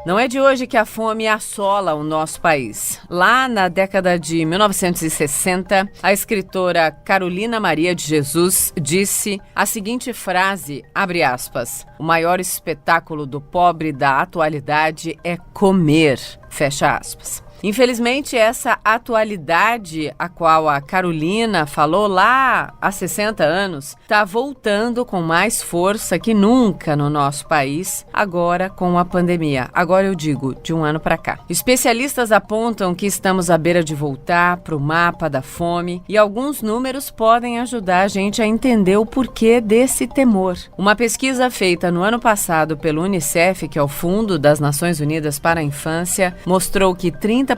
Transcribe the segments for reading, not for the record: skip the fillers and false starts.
Não é de hoje que a fome assola o nosso país. Lá na década de 1960, a escritora Carolina Maria de Jesus disse a seguinte frase, abre aspas, "O maior espetáculo do pobre da atualidade é comer", fecha aspas. Infelizmente, essa atualidade a qual a Carolina falou lá há 60 anos está voltando com mais força que nunca no nosso país, agora com a pandemia. Agora eu digo, de um ano para cá. Especialistas apontam que estamos à beira de voltar para o mapa da fome e alguns números podem ajudar a gente a entender o porquê desse temor. Uma pesquisa feita no ano passado pelo UNICEF, que é o Fundo das Nações Unidas para a Infância, mostrou que 30%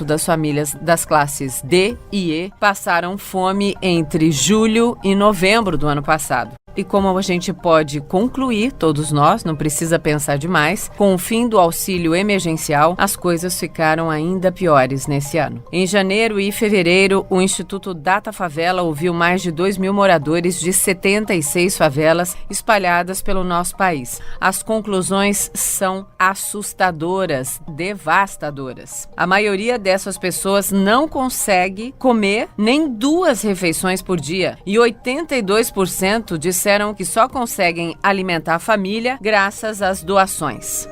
das famílias das classes D e E passaram fome entre julho e novembro do ano passado. E como a gente pode concluir, todos nós, não precisa pensar demais, com o fim do auxílio emergencial, as coisas ficaram ainda piores nesse ano. Em janeiro e fevereiro, o Instituto Data Favela ouviu mais de 2.000 moradores de 76 favelas espalhadas pelo nosso país. As conclusões são assustadoras, devastadoras. A maioria dessas pessoas não consegue comer nem 2 refeições por dia e 82% disseram que só conseguem alimentar a família graças às doações.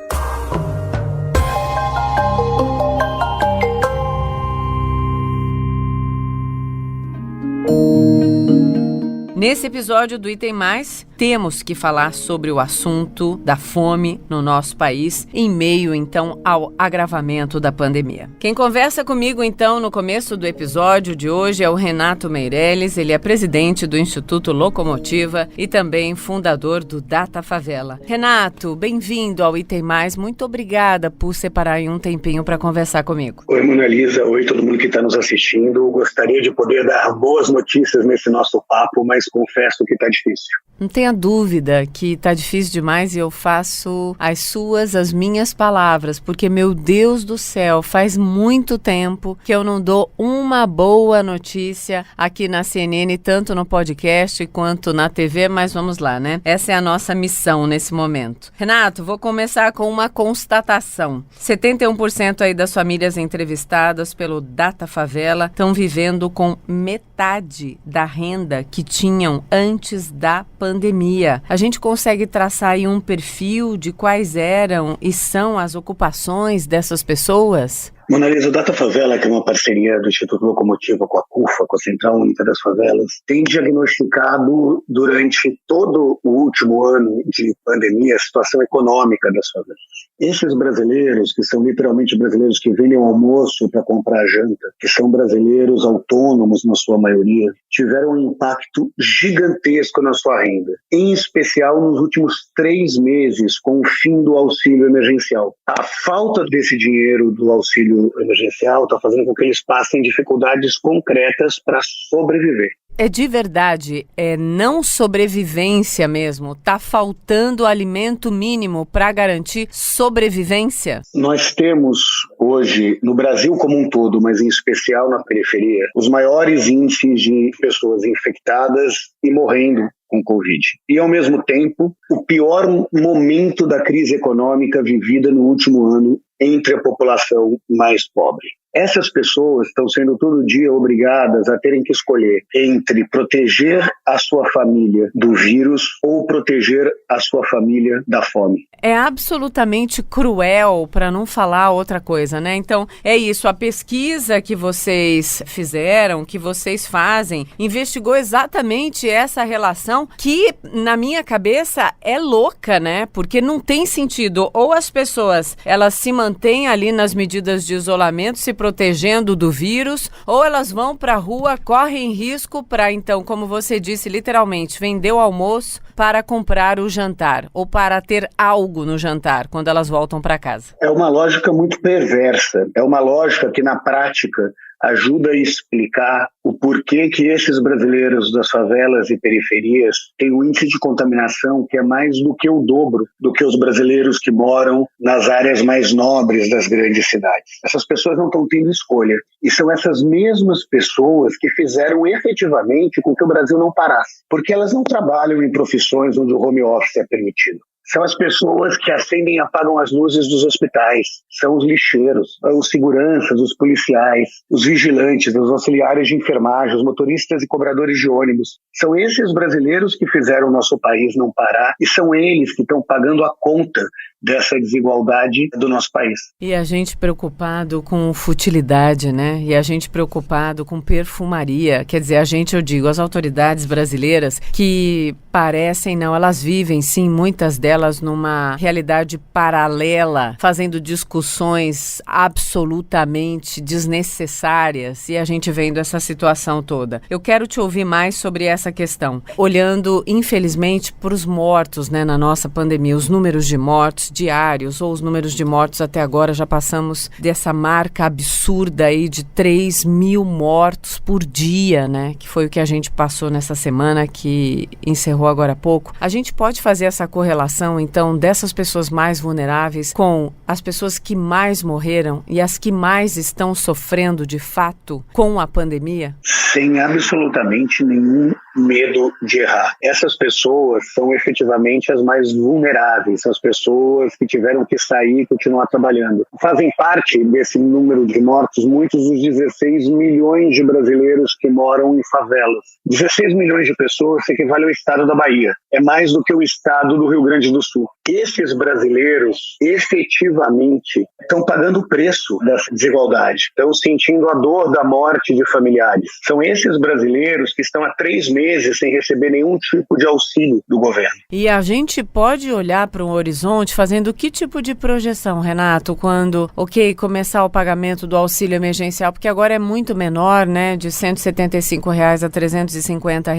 Nesse episódio do Item Mais, temos que falar sobre o assunto da fome no nosso país, em meio, então, ao agravamento da pandemia. Quem conversa comigo, então, no começo do episódio de hoje é o Renato Meirelles. Ele é presidente do Instituto Locomotiva e também fundador do Data Favela. Renato, bem-vindo ao Item Mais. Muito obrigada por separar aí um tempinho para conversar comigo. Oi, Mona Lisa. Oi, todo mundo que está nos assistindo. Gostaria de poder dar boas notícias nesse nosso papo, mas confesso que está difícil. Não tenha dúvida que tá difícil demais e eu faço as minhas palavras, porque, meu Deus do céu, faz muito tempo que eu não dou uma boa notícia aqui na CNN, tanto no podcast quanto na TV, mas vamos lá, né? Essa é a nossa missão nesse momento. Renato, vou começar com uma constatação. 71% aí das famílias entrevistadas pelo Data Favela estão vivendo com metade da renda que tinham antes da pandemia. A gente consegue traçar aí um perfil de quais eram e são as ocupações dessas pessoas? Mona Lisa, o Data Favela, que é uma parceria do Instituto Locomotiva com a CUFA, com a Central Única das Favelas, tem diagnosticado durante todo o último ano de pandemia a situação econômica das favelas. Esses brasileiros, que são literalmente brasileiros que vendem o almoço para comprar janta, que são brasileiros autônomos na sua maioria, tiveram um impacto gigantesco na sua renda, em especial nos últimos 3 meses, com o fim do auxílio emergencial. A falta desse dinheiro do auxílio emergencial está fazendo com que eles passem dificuldades concretas para sobreviver. É de verdade, é não sobrevivência mesmo? Tá faltando alimento mínimo para garantir sobrevivência? Nós temos hoje, no Brasil como um todo, mas em especial na periferia, os maiores índices de pessoas infectadas e morrendo com Covid. E, ao mesmo tempo, o pior momento da crise econômica vivida no último ano entre a população mais pobre. Essas pessoas estão sendo todo dia obrigadas a terem que escolher entre proteger a sua família do vírus ou proteger a sua família da fome. É absolutamente cruel, para não falar outra coisa, né? Então, é isso, a pesquisa que vocês fizeram, que vocês fazem, investigou exatamente essa relação que, na minha cabeça, é louca, né? Porque não tem sentido. Ou as pessoas, elas se mantêm ali nas medidas de isolamento, se protegendo do vírus, ou elas vão para a rua, correm risco para, então, como você disse, literalmente, vender o almoço para comprar o jantar, ou para ter algo no jantar, quando elas voltam para casa. É uma lógica muito perversa, é uma lógica que, na prática, ajuda a explicar o porquê que esses brasileiros das favelas e periferias têm um índice de contaminação que é mais do que o dobro do que os brasileiros que moram nas áreas mais nobres das grandes cidades. Essas pessoas não estão tendo escolha. E são essas mesmas pessoas que fizeram efetivamente com que o Brasil não parasse. Porque elas não trabalham em profissões onde o home office é permitido. São as pessoas que acendem e apagam as luzes dos hospitais, são os lixeiros, os seguranças, os policiais, os vigilantes, os auxiliares de enfermagem, os motoristas e cobradores de ônibus. São esses brasileiros que fizeram o nosso país não parar e são eles que estão pagando a conta dessa desigualdade do nosso país. E a gente preocupado com futilidade, né? E a gente preocupado com perfumaria. Quer dizer, eu digo, as autoridades brasileiras que parecem, não, elas vivem, sim, muitas delas numa realidade paralela, fazendo discussões absolutamente desnecessárias e a gente vendo essa situação toda. Eu quero te ouvir mais sobre essa questão, olhando, infelizmente, para os mortos, né, na nossa pandemia, os números de mortos diários ou os números de mortos até agora, já passamos dessa marca absurda aí de 3.000 mortos por dia, né? Que foi o que a gente passou nessa semana que encerrou agora há pouco. A gente pode fazer essa correlação, então, dessas pessoas mais vulneráveis com as pessoas que mais morreram e as que mais estão sofrendo de fato com a pandemia? Sem absolutamente nenhum medo de errar. Essas pessoas são efetivamente as mais vulneráveis, são as pessoas que tiveram que sair e continuar trabalhando. Fazem parte desse número de mortos muitos dos 16 milhões de brasileiros que moram em favelas. 16 milhões de pessoas equivale ao estado da Bahia. É mais do que o estado do Rio Grande do Sul. Esses brasileiros efetivamente estão pagando o preço dessa desigualdade, estão sentindo a dor da morte de familiares. São esses brasileiros que estão há 3 meses sem receber nenhum tipo de auxílio do governo. E a gente pode olhar para um horizonte fazendo que tipo de projeção, Renato, quando, começar o pagamento do auxílio emergencial, porque agora é muito menor, né, de R$ 175 a R$ 350.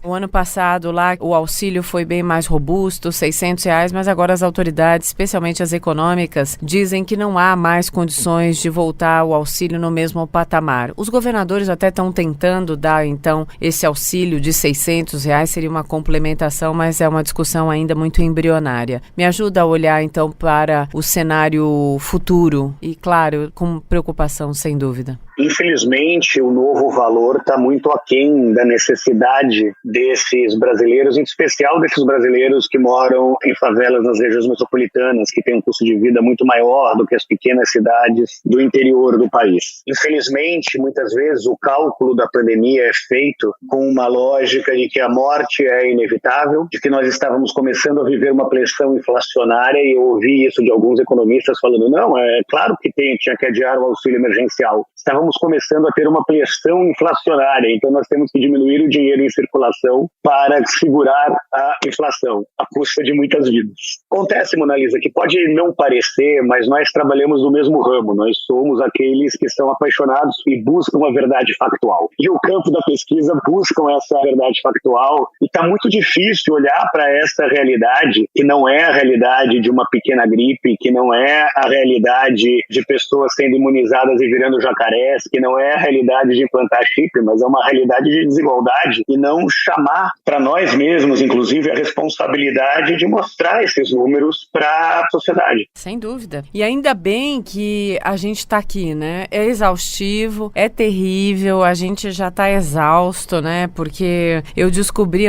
O ano passado lá o auxílio foi bem mais robusto, R$ 600, mas agora as autoridades, especialmente as econômicas, dizem que não há mais condições de voltar o auxílio no mesmo patamar. Os governadores até estão tentando dar, então, esse auxílio de R$ 600, seria uma complementação, mas é uma discussão ainda muito embrionária. Me ajuda a olhar, então, para o cenário futuro e, claro, com preocupação, sem dúvida. Infelizmente, o novo valor está muito aquém da necessidade desses brasileiros, em especial desses brasileiros que moram em favelas nas regiões metropolitanas, que têm um custo de vida muito maior do que as pequenas cidades do interior do país. Infelizmente, muitas vezes, o cálculo da pandemia é feito com uma lógica de que a morte é inevitável, de que nós estávamos começando a viver uma pressão inflacionária, e eu ouvi isso de alguns economistas falando, não, é claro que tinha que adiar o auxílio emergencial. Estávamos começando a ter uma pressão inflacionária, então nós temos que diminuir o dinheiro em circulação para segurar a inflação, à custa de muitas vidas. Acontece, Mona Lisa, que pode não parecer, mas nós trabalhamos no mesmo ramo, nós somos aqueles que são apaixonados e buscam a verdade factual. E o campo da pesquisa buscam essa verdade factual, e está muito difícil olhar para essa realidade, que não é a realidade de uma pequena gripe, que não é a realidade de pessoas sendo imunizadas e virando jacarés, que não é a realidade de implantar chip, mas é uma realidade de desigualdade, e não chamar para nós mesmos, inclusive, a responsabilidade de mostrar esses números para a sociedade. Sem dúvida. E ainda bem que a gente está aqui, né? É exaustivo, é terrível, a gente já está exausto, né? Porque eu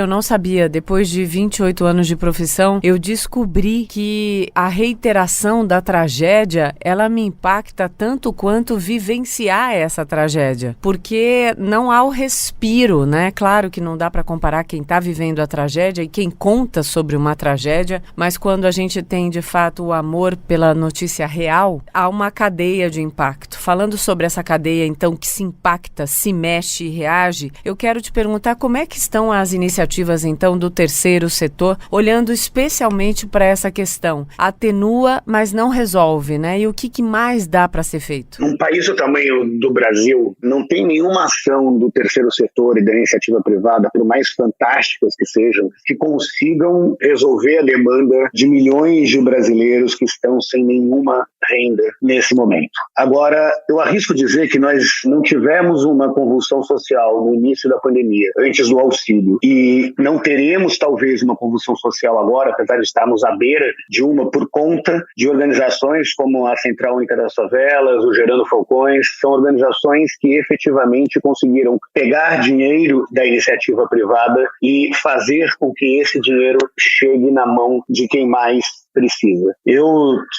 não sabia, depois de 28 anos de profissão, eu descobri que a reiteração da tragédia, ela me impacta tanto quanto vivenciar essa tragédia, porque não há o respiro, né? Claro que não dá para comparar quem está vivendo a tragédia e quem conta sobre uma tragédia, mas quando a gente tem de fato o amor pela notícia real, há uma cadeia de impacto. Falando sobre essa cadeia, então, que se impacta, se mexe e reage, eu quero te perguntar como é que estão as iniciativas, então, do terceiro setor, olhando especialmente para essa questão. Atenua, mas não resolve, né? E o que mais dá para ser feito? Num país do tamanho do Brasil, não tem nenhuma ação do terceiro setor e da iniciativa privada, por mais fantásticas que sejam, que consigam resolver a demanda de milhões de brasileiros que estão sem nenhuma renda nesse momento. Agora, eu arrisco dizer que nós não tivemos uma convulsão social no início da pandemia, antes do auxílio, e não teremos talvez uma convulsão social agora, apesar de estarmos à beira de uma, por conta de organizações como a Central Única das Favelas, o Gerando Falcões. São organizações que efetivamente conseguiram pegar dinheiro da iniciativa privada e fazer com que esse dinheiro chegue na mão de quem mais precisa. Eu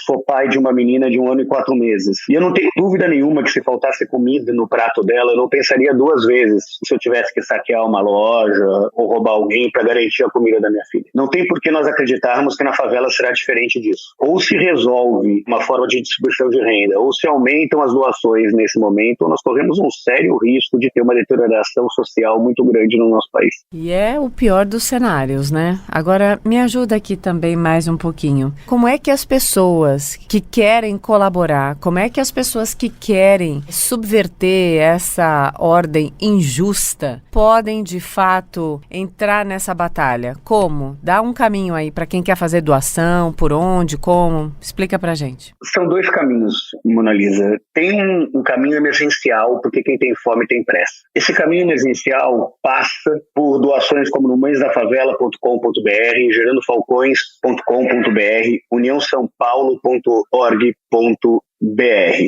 sou pai de uma menina de 1 ano e 4 meses e eu não tenho dúvida nenhuma que se faltasse comida no prato dela, eu não pensaria 2 vezes se eu tivesse que saquear uma loja ou roubar alguém para garantir a comida da minha filha. Não tem por que nós acreditarmos que na favela será diferente disso. Ou se resolve uma forma de distribuição de renda, ou se aumentam as doações nesse momento, ou nós corremos um sério risco de ter uma deterioração social muito grande no nosso país. E é o pior dos cenários, né? Agora, me ajuda aqui também mais um pouquinho. Como é que as pessoas que querem colaborar, como é que as pessoas que querem subverter essa ordem injusta podem, de fato, entrar nessa batalha? Como? Dá um caminho aí para quem quer fazer doação, por onde, como? Explica pra gente. São 2 caminhos, Mona Lisa. Tem um caminho emergencial, porque quem tem fome tem pressa. Esse caminho emergencial passa por doações como no mãesdafavela.com.br, gerandofalcões.com.br, uniãosaopaulo.org.br.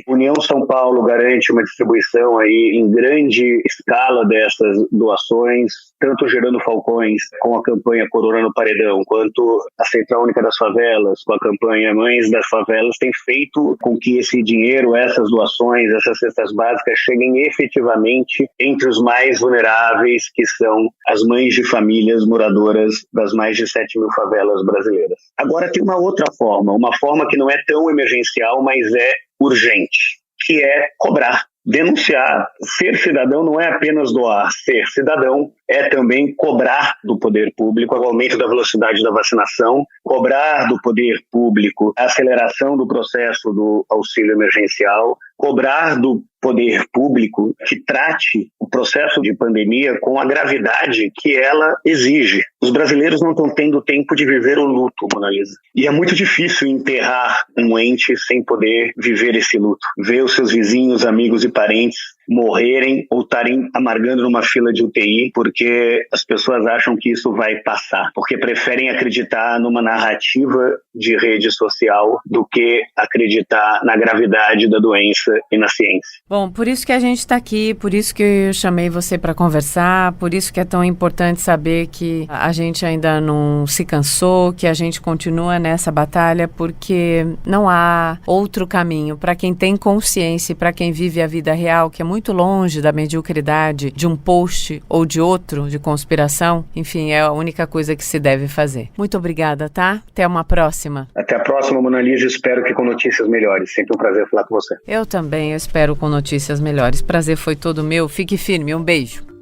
União São Paulo garante uma distribuição aí em grande escala dessas doações, tanto Gerando Falcões com a campanha Corona no Paredão, quanto a Central Única das Favelas com a campanha Mães das Favelas, tem feito com que esse dinheiro, essas doações, essas cestas básicas cheguem efetivamente entre os mais vulneráveis, que são as mães de famílias moradoras das mais de 7 mil favelas brasileiras. Agora tem uma outra forma, uma forma que não é tão emergencial, mas é urgente, que é cobrar, denunciar. Ser cidadão não é apenas doar, ser cidadão é também cobrar do poder público o aumento da velocidade da vacinação, cobrar do poder público a aceleração do processo do auxílio emergencial, cobrar do poder público que trate o processo de pandemia com a gravidade que ela exige. Os brasileiros não estão tendo tempo de viver o luto, Mona Lisa. E é muito difícil enterrar um ente sem poder viver esse luto. Ver os seus vizinhos, amigos e parentes morrerem ou estarem amargando numa fila de UTI porque as pessoas acham que isso vai passar, porque preferem acreditar numa narrativa de rede social do que acreditar na gravidade da doença e na ciência. Bom, por isso que a gente está aqui, por isso que eu chamei você para conversar, por isso que é tão importante saber que a gente ainda não se cansou, que a gente continua nessa batalha, porque não há outro caminho para quem tem consciência e para quem vive a vida real, que é muito longe da mediocridade de um post ou de outro, de conspiração. Enfim, é a única coisa que se deve fazer. Muito obrigada, tá? Até uma próxima. Até a próxima, Mona Lisa. Espero que com notícias melhores. Sempre um prazer falar com você. Eu também, eu espero com notícias melhores. Prazer foi todo meu. Fique firme. Um beijo.